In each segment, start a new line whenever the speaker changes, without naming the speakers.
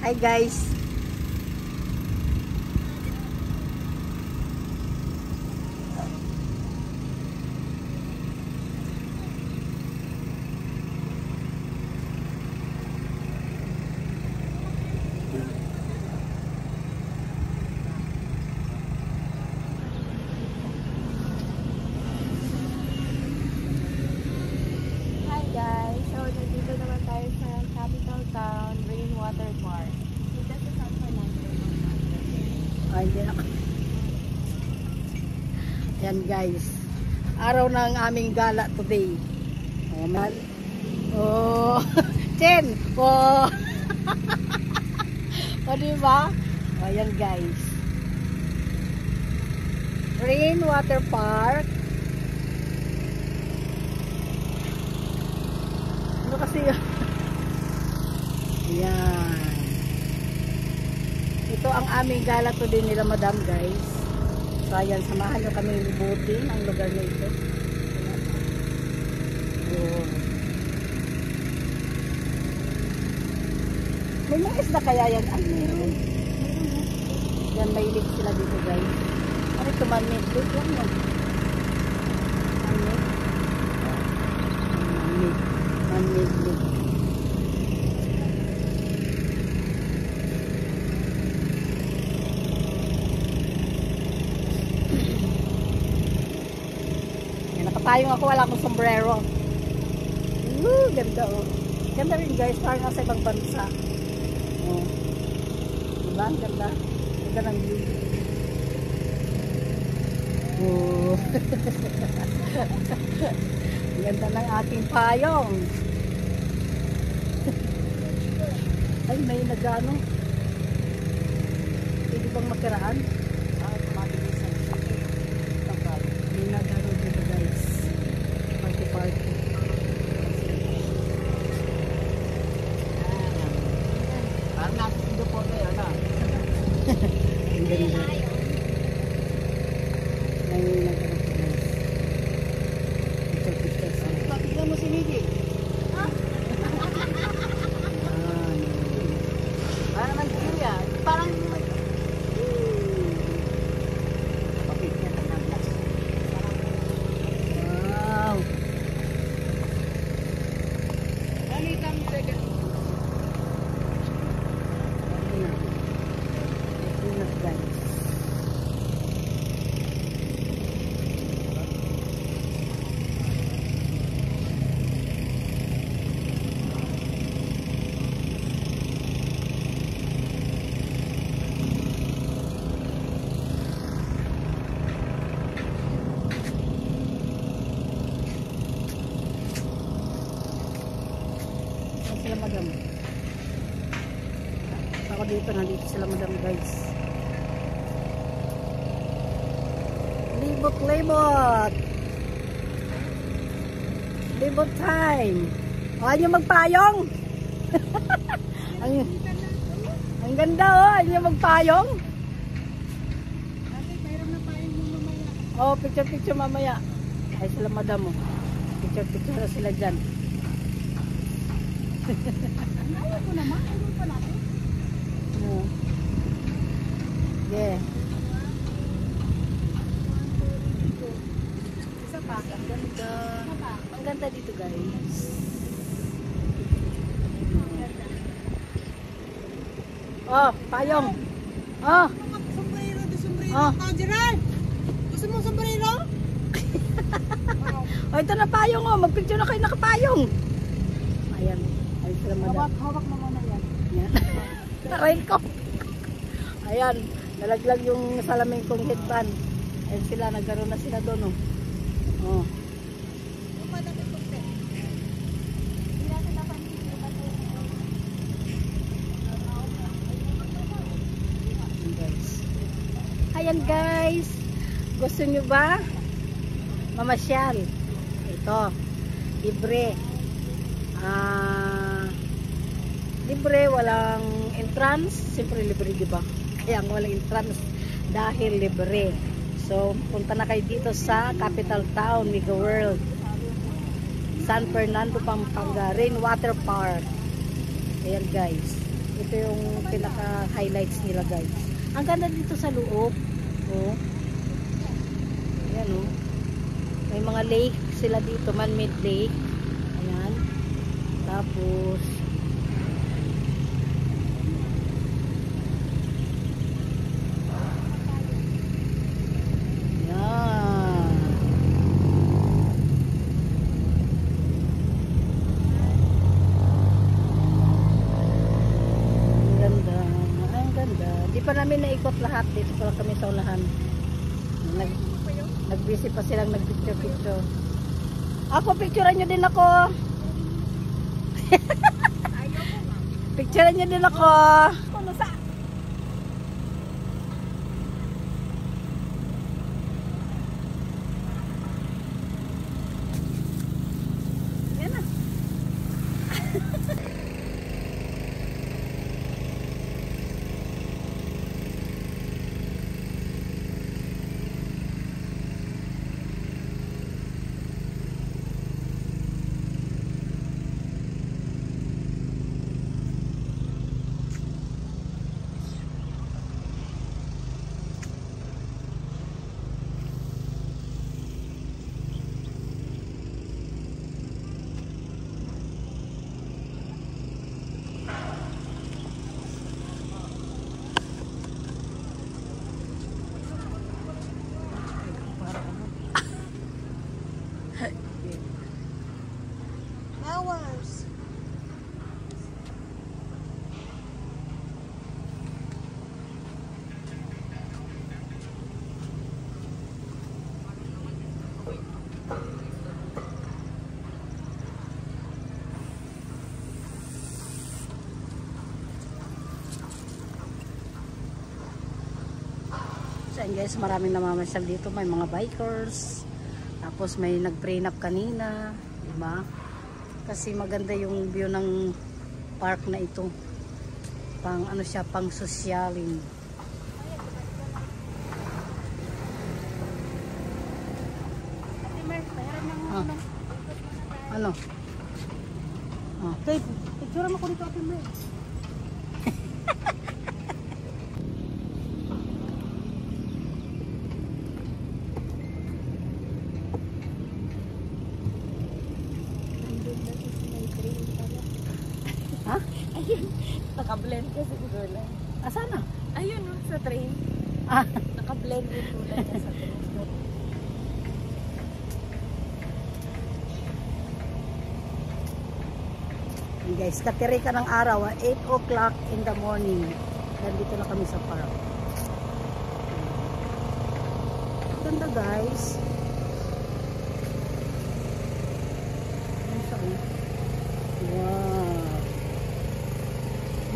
Hi guys.
Nandito naman tayo sa capital town, Rainwater Park. Dito sa San Fernando.
Ay, hindi na. Yan guys. Araw ng aming gala today. Oh, man. Oh. Chen. Oh. O, diba? O, yan guys. Rainwater Park. Kasi yan, ito ang aming gala today nila madam guys. So ayan, samahan nyo kami libutin ang lugar na ito. Oh. May mga isda kaya yan? Ay, meron. Yan, may ilig sila dito guys. Ano ito, man-made lake lang no? Man-made lake. Yan, nakapayong ako, wala akong sombrero. Ganda oh. Ganda rin guys, parang nasa ibang bansa. Oh. Diba? Ang ganda. Ganda ng view. Oh. Ganda ng ating payong. Ay, may nagano. Pwede bang makiraan? May nagano dito guys. Party. Parang natin dito po tayo na. Ang ganda. May nagano. Tignan mo si Niki. Parang nag-view. Parang papit niya ng glass. Wow. Anitang second. Ayan guys. Sila madam. Ako dito, nandito sila madam guys. Libot. Libot time. O, ano yung magpayong? Ang ganda oh, ano yung magpayong?
Mayroon na payong mo mamaya.
Oh, picture mamaya. Ay sila madam oh. Picture na sila dyan.
Ayaw ko naman. Ayaw pa natin.
Yeah.
Isa pa.
Ang ganda. Ang ganda dito guys. Oh, payong. Oh.
Sombrero.
Oh.
Gerald! Gusto mo sombrero?
Oh, ito na payong oh. Magpicture na kayo nakapayong. Ayan. Ay sila madam.
Hawak mo muna yan.
Ayan. Aray ko. Ayan. Nalaglag yung salamin kong headband. Ayan sila. Nagkaroon na sila doon oh. Oh. Ayan guys. Gusto nyo ba mamasyal? Ito. Libre. Libre. Walang entrance. Siyempre libre diba? Kaya walang entrance dahil libre. So punta na kayo dito sa capital town, Mega World, San Fernando, Pampanga, Rainwater Park. Ayan guys. Ito yung pinaka-highlights nila guys. Ang ganda dito sa loob. Oh. Ayan oh. May mga lake sila dito, man-made lake. Ayan. Tapos pa namin naikot lahat. Dito pala kami sa unahan. Nag-busy pa silang nag-picture-picture. Ako, picturean nyo din ako. Picturean nyo din ako. Ano sa? Yan na.
Flowers.
So guys, maraming namamasyal dito. May mga bikers. Tapos may nag-prenup kanina. Diba? Kasi maganda yung view ng park na ito. Pang ano siya, pang sosyalin. Ah. Ano? Ah. Okay, picture mo ko dito, Ate Mer. Ha?
Ayun. Naka-blend kasi siguro.
Asan na?
Ayun, no, sa train.
Ah.
Naka-blend yung kulay niya sa train.
Guys, katirika ng araw, 8 o'clock in the morning. Nandito na kami sa park. Ganda guys. Wow.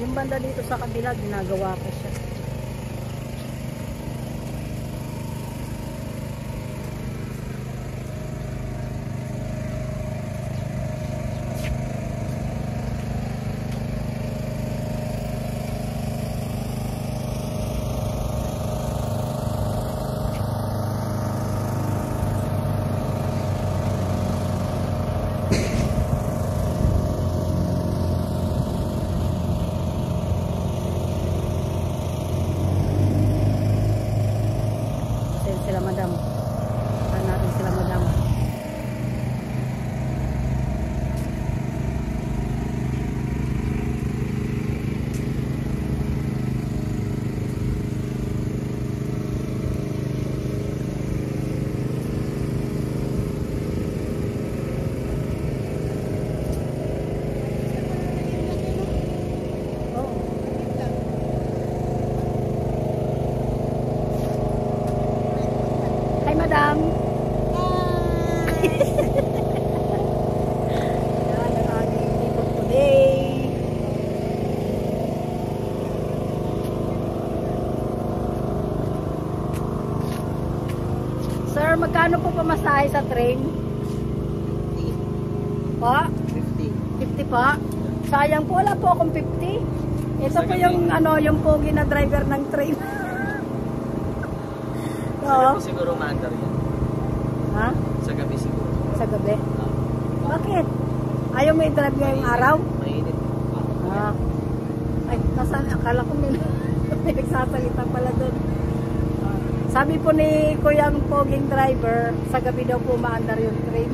Yung banda dito sa kabila, ginagawa ko siya. Sila madam. Saan natin sila madam. Madam. Yan ang ating people today. Sir, magkano po pamasahe sa train? 50. Pa? 50 pa? Sayang po, wala po akong 50. Ito po yung ano, yung pogi na driver ng train.
Sa gabi siguro maandar yan.
Ha?
Sa gabi siguro.
Sa gabi? Bakit? Ayaw mo i-drive ngayong araw?
Mainit.
Ah. Ay, nasaan? Akala ko may nagsasalita pala doon. Sabi po ni Kuyang Poging driver, sa gabi daw po maandar yung train.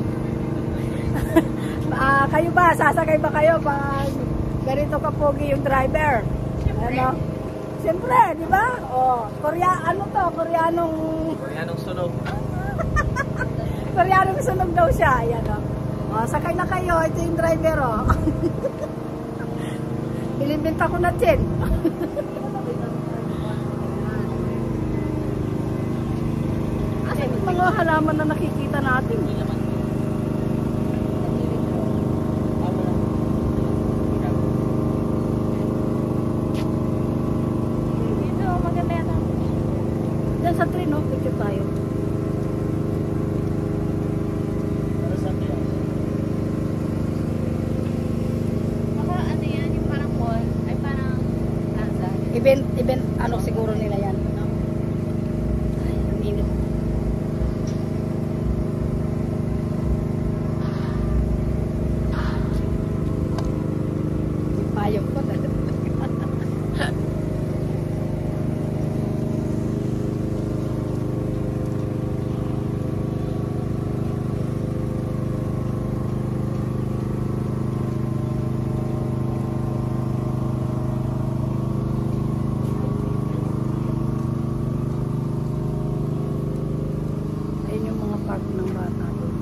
Kayo ba? Sasakay ba kayo pag ganito ka pogi yung driver? Ano? Siyempre, di ba? Oh, ano to?
Koreanong sunog.
Koreanong sunog daw siya. Ayan o. Oh, sakay na kayo. Ito yung driver o. Binibinta ko na din. Ano yung mga halaman na nakikita natin?
Dito, maganda yan.
Diyan sa train, no? Picture tayo.
Baka ano yan, yung parang mall, ay parang plaza.
Event, ano siguro nila yan. No? Ay, ang init. Yung payong ko. Ayun yung mga park ng bata doon.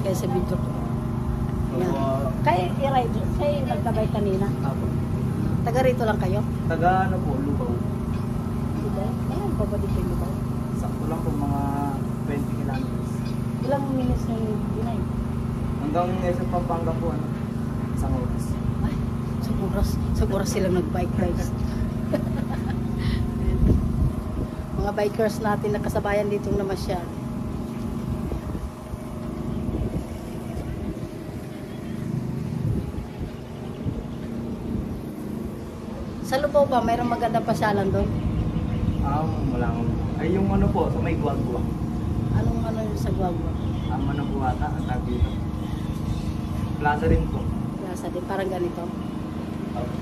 Kaya sa video ko. Yan. Kaya i-ride, kaya nagtabay kanina.
Apo.
Taga rito lang kayo?
Taga ano po, Lubao.
Diba? Ayan, pa ba dito yung lugaw?
Sakto lang po mga 20 kilometers.
Ilang minutes na yung binay?
Hanggang sa Pampanga po, ano, isang oras.
Ay, sa oras silang nag-bike guys. Mga bikers natin na kasabayan ditong namasyal. Sa Lubao ba, mayroong maganda pasyalan doon?
Wala ko. Ay, yung ano po, sa may Guagua.
Anong ano yung sa Guagua?
Ano po ata, ang tag dito. Plaza rin po.
Plaza din, parang ganito.
Opo.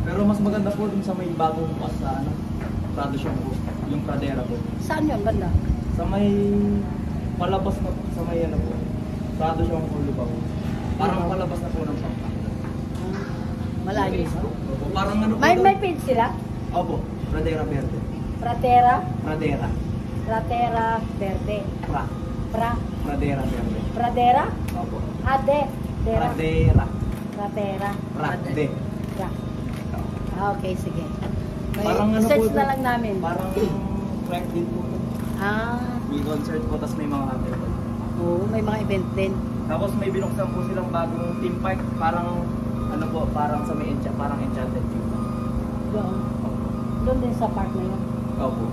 Pero mas maganda po dun sa may bagong pas sa ano, Prado siya po. Yung Pradera po.
Saan yun, banda?
Sa may palabas na sa may ano po. Prado siya po, Lubao. Parang palabas na po ng Pampanga.
Malayo.
Opo, parang ano po.
May page sila?
Opo, Pradera Verde.
Pradera
Verde. Pradera Verde.
Pradera?
Opo.
Ade. Dera.
Pradera.
Prade.
Ra.
Okay, sige. May
Parang ano
search
po
na
ito?
lang namin.
Parang track din po.
May
concert po, tapos may mga hotel po.
Oo, may mga event din.
Tapos may binuksan po silang bagong theme park. Parang ano po, parang sa may parang Enchanted Theme.
Doon. Doon din sa park na yun.
Opo.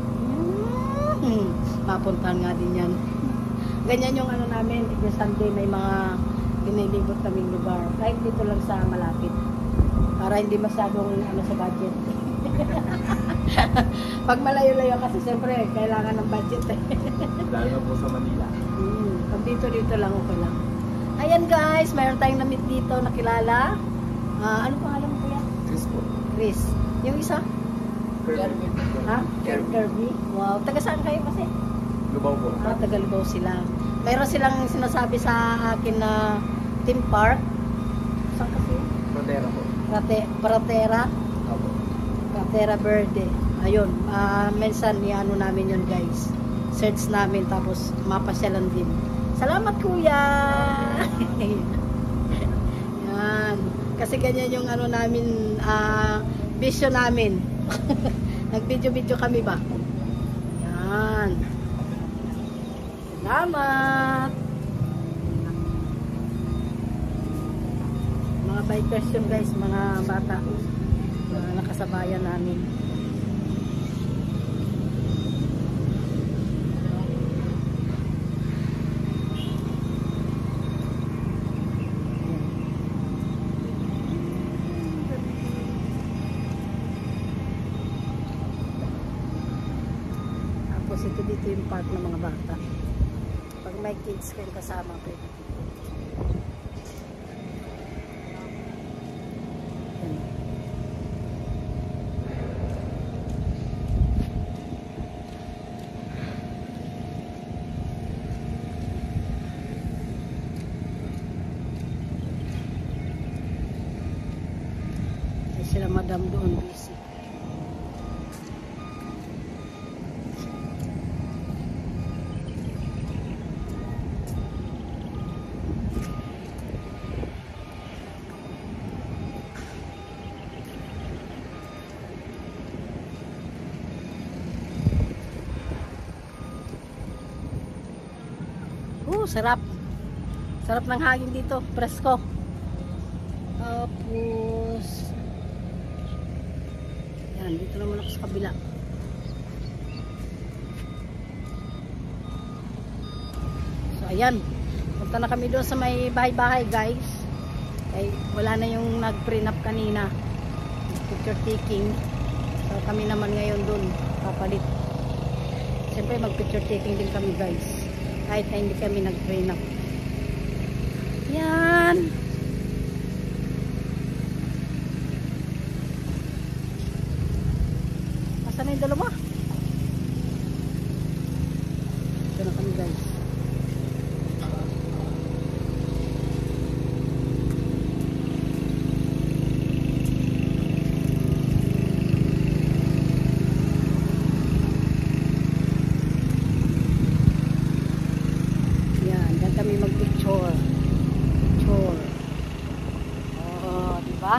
Mapuntahan nga din yan. Ganyan yung ano namin, every Sunday may mga ginilibot kaming lugar. Kahit dito lang sa malapit. Para hindi masyadong ano sa budget. Pag malayo-layo kasi siyempre kailangan ng budget eh.
Lalo na po sa Manila.
Pag dito lang okay lang. Ayan guys, mayroon tayong na-meet dito, nakilala. Ano pangalan mo kuya?
Chris po.
Chris. Yung isa?
Kirby.
Ha?
Kirby.
Kirby. Wow. Taga saan kayo kasi?
Lubao po.
Taga Lubao sila. Mayroon silang sinasabi sa akin na theme park. Saan kasi?
Pradera po.
Pradera.
Opo.
Pradera Verde. Ayun. Minsan i-ano namin yun guys. Search namin tapos mapasyalan din. Salamat kuya! Yan. Kasi ganyan yung ano namin, vision namin. Nag-video-video kami ba? Yan. Salamat! Mga bikers yun guys, mga bata. nakasabayan namin. Tapos ito dito yung park ng mga bata. Pag may kids kayong kasama, pwede dito. Sila madam doon busy. Sarap. Sarap ng hangin dito, presko. Tapos yan, dito naman ako sa kabila. So ayan, punta na kami doon sa may bahay-bahay guys. Ay, wala na yung nag-prenup kanina, picture taking. So kami naman ngayon doon kapalit. Siyempre mag picture taking din kami guys, kahit na hindi kami nag-prenup. Yan. Asan na yung dalawa? Ito na kami guys. Yan, dyan kami mag-picture. Picture. Oh, diba?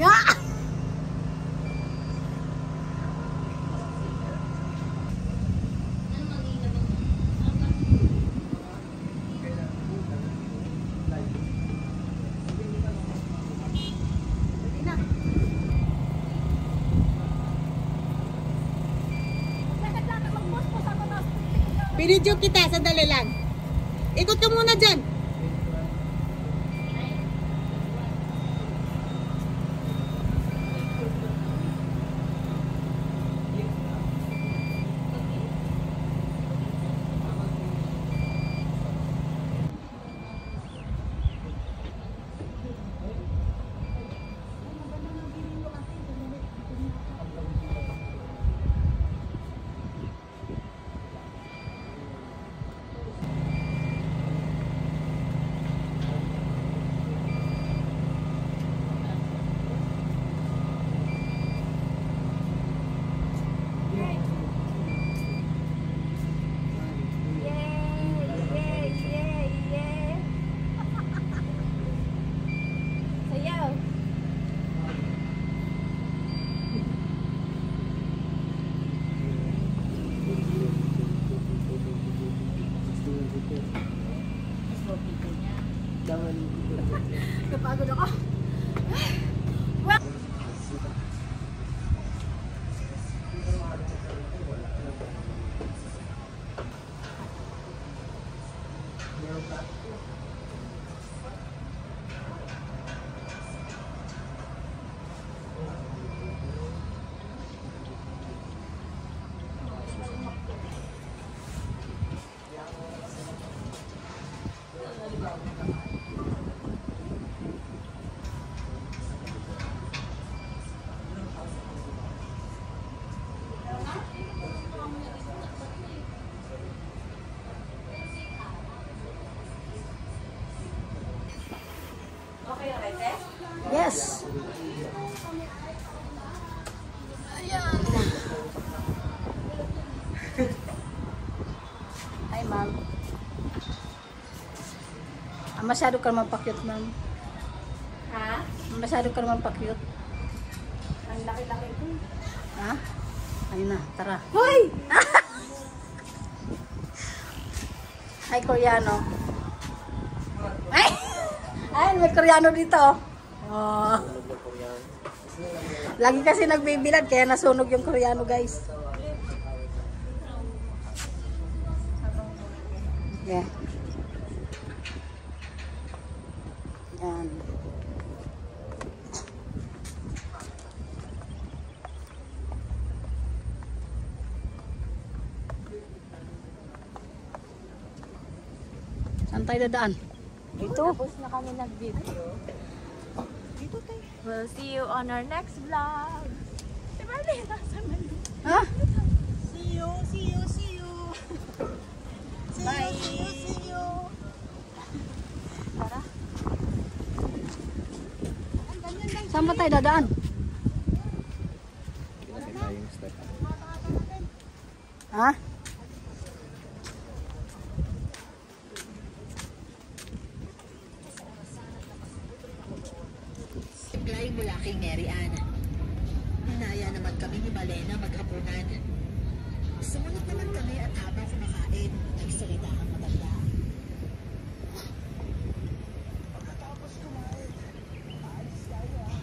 Nga!
Pinidyo kita, sandali lang. Ikot ka muna dyan.
Yes! Ayan. Hi, ma'am. Masyado ka naman pa-cute, ma'am.
Ha?
Masyado ka naman pa-cute.
Ang laki-laki ko.
Ha? Ayun na, tara.
Hoy!
Hi, Koreano. Ay! Ay, may Koreano dito. Oh. Lagi kasi nagbibilad, kaya nasunog yung Koreano, guys. Yeah. Yan. Saan tayo dadaan? Dito.
Tapos na kami nag-video. Dito tayo. We'll see you on our next vlog. Si Marlene, nasa Marlene.
Ha?
See you, see you, see you. Bye. See you. Tara.
Saan ba tayo dadaan? Ha?
Supply mula kay Mary Ann. Hinaya naman kami ni Malena maghapunan. Sumunod naman kami at habang kumakain, nagsalita ang matanda. Pagkatapos kumain, maalis tayo ah.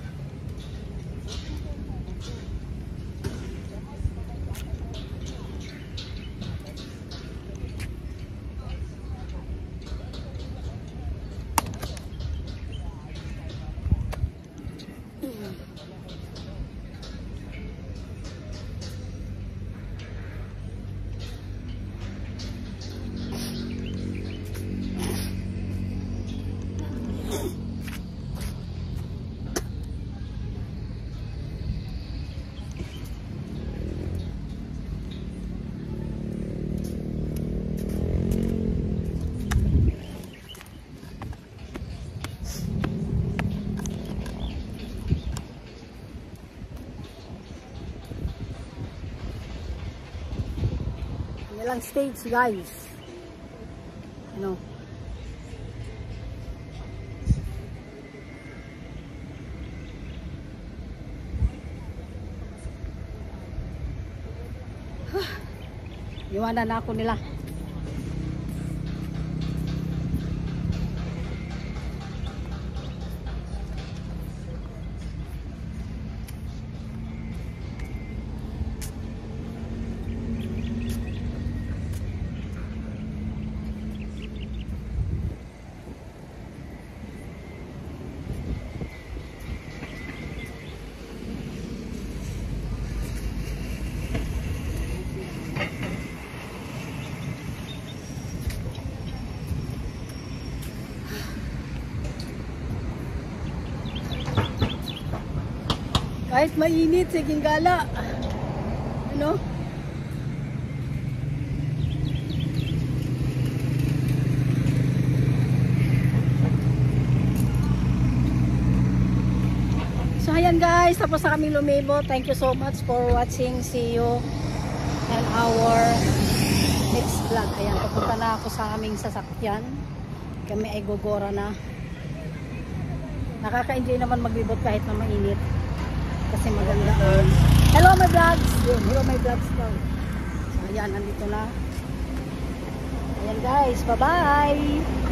Ilang stage, guys. Ano? Iwanan na ako nila. Kahit mainit, siging gala. Ano? So ayan guys, tapos na kaming lumibo. Thank you so much for watching. See you in our next vlog. Ayan, papunta na ako sa aming sasakyan. Kami ay gogora na. Nakaka-enjoy naman maglibot kahit na mainit. Kasi maganda. Hello my vlogs! Hello my vlogs daw. So ayan, nandito na. Ayan guys, bye bye!